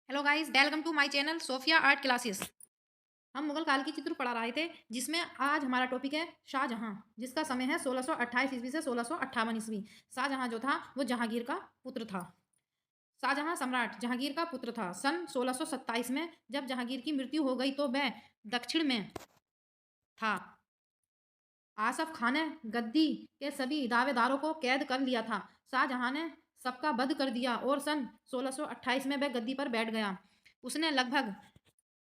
Hello guys, welcome to my channel Sophia art classes. हम मुगल काल की चित्र पढ़ा रहे थे, जिसमें आज हमारा टॉपिक है शाहजहां, जिसका समय है 1628 ईस्वी से 1658 ईस्वी। शाहजहां जो था वो जहांगीर का पुत्र था। शाहजहां सम्राट जहांगीर का पुत्र था। सन 1627 में जब जहांगीर की मृत्यु हो गई तो वह दक्षिण में था। आसफ खान ने गद्दी के सभी दावेदारों को कैद कर लिया था। शाहजहां ने सबका वध कर दिया और सन 1628 में वह गद्दी पर बैठ गया। उसने लगभग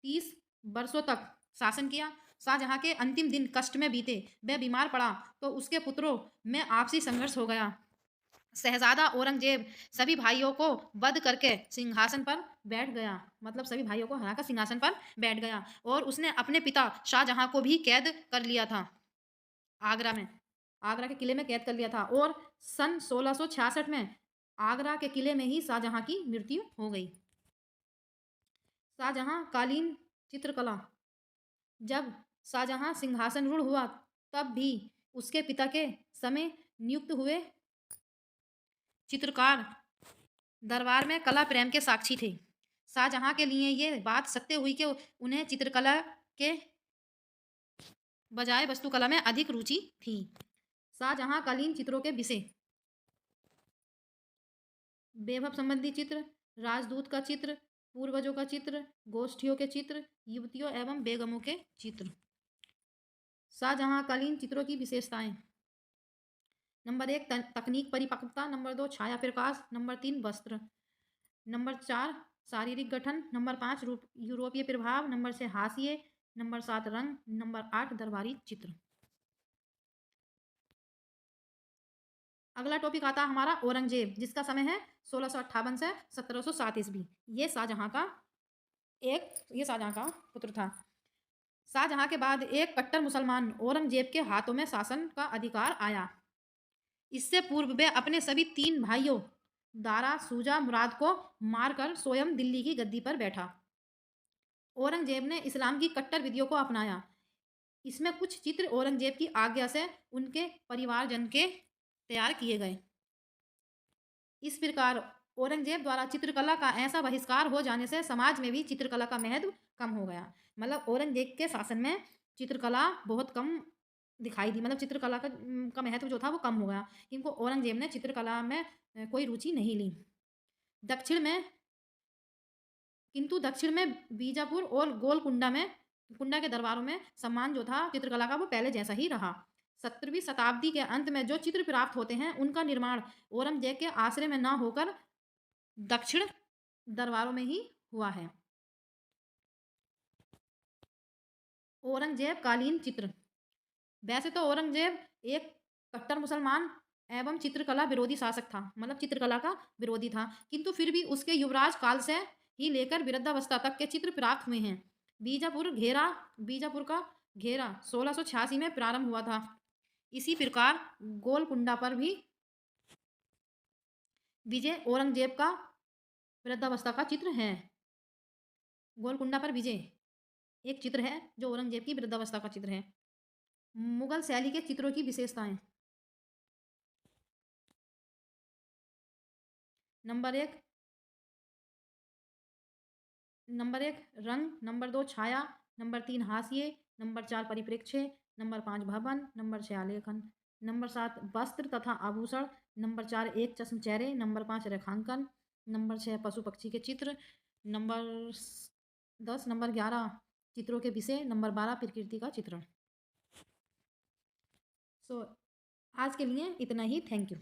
30 वर्षों तक शासन किया। शाहजहां के अंतिम दिन कष्ट में बीते। वह बीमार पड़ा तो उसके पुत्रों में आपसी संघर्ष हो गया। शहजादा औरंगजेब सभी भाइयों को वध करके सिंहासन पर बैठ गया। मतलब सभी भाइयों को हराकर सिंहासन पर बैठ गया और उसने अपने पिता शाहजहां को भी कैद कर लिया था। आगरा में, आगरा के किले में कैद कर लिया था और सन 1666 में आगरा के किले में ही शाहजहां की मृत्यु हो गई। शाहजहां कालीन चित्रकला। जब शाहजहां सिंहासनरूढ़ हुआ तब भी उसके पिता के समय नियुक्त हुए चित्रकार दरबार में कला प्रेम के साक्षी थे। शाहजहां के लिए ये बात सत्य हुई कि उन्हें चित्रकला के बजाय वास्तुकला में अधिक रुचि थी। शाहजहां कालीन चित्रों के विषय: वैभव संबंधी चित्र, राजदूत का चित्र, पूर्वजों का चित्र, गोष्ठियों के चित्र, युवतियों एवं बेगमों के चित्र। शाहजहां कालीन चित्रों की विशेषताएं: नंबर 1 तकनीक परिपक्वता, नंबर 2 छाया प्रकाश, नंबर 3 वस्त्र, नंबर 4 शारीरिक गठन, नंबर 5 यूरोपीय प्रभाव, नंबर 6 हाशिए, नंबर 7 रंग, नंबर 8 दरबारी चित्र। अगला टॉपिक आता हमारा औरंगजेब, जिसका समय है 1658 से 1707 ईस्वी। ये शाहजहां का पुत्र था। शाहजहां के बाद एक कट्टर मुसलमान औरंगजेब के हाथों में शासन का अधिकार आया। इससे पूर्व वे अपने सभी 3 भाइयों दारा सूजा मुराद को मारकर स्वयं दिल्ली की गद्दी पर बैठा। औरंगजेब ने इस्लाम की कट्टर विधियों को अपनाया। इसमें कुछ चित्र औरंगजेब की आज्ञा से उनके परिवारजन के तैयार किए गए। इस प्रकार औरंगजेब द्वारा चित्रकला का ऐसा बहिष्कार हो जाने से समाज में भी चित्रकला का महत्व कम हो गया। मतलब औरंगजेब के शासन में चित्रकला बहुत कम दिखाई दी। मतलब चित्रकला का महत्व जो था वो कम हो गया, क्योंकि औरंगजेब ने चित्रकला में कोई रुचि नहीं ली। दक्षिण में दक्षिण में बीजापुर और कुंडा के दरबारों में सम्मान जो था चित्रकला का वो पहले जैसा ही रहा। 17वीं शताब्दी के अंत में जो चित्र प्राप्त होते हैं उनका निर्माण औरंगजेब के आश्रय में ना होकर दक्षिण दरबारों में ही हुआ है। औरंगजेब कालीन चित्र। वैसे तो औरंगजेब एक कट्टर मुसलमान एवं चित्रकला विरोधी शासक था। मतलब चित्रकला का विरोधी था, किंतु फिर भी उसके युवराज काल से ही लेकर वृद्धावस्था तक के चित्र प्राप्त हुए हैं। बीजापुर का घेरा 1686 में प्रारंभ हुआ था। इसी प्रकार गोलकुंडा पर भी विजय औरंगजेब का वृद्धावस्था का चित्र है। गोलकुंडा पर विजय एक चित्र है जो औरंगजेब की वृद्धावस्था का चित्र है। मुगल शैली के चित्रों की विशेषताएं: नंबर एक रंग, नंबर 2 छाया, नंबर 3 हाशिए, नंबर 4 परिप्रेक्ष्य, नंबर 5 भवन, नंबर 6 आलेखन, नंबर 7 वस्त्र तथा आभूषण, नंबर 4 एक चश्म चेहरे, नंबर 5 रेखांकन, नंबर 6 पशु पक्षी के चित्र, नंबर 10 नंबर 11 चित्रों के विषय, नंबर 12 प्रकृति का चित्रण। आज के लिए इतना ही। Thank you.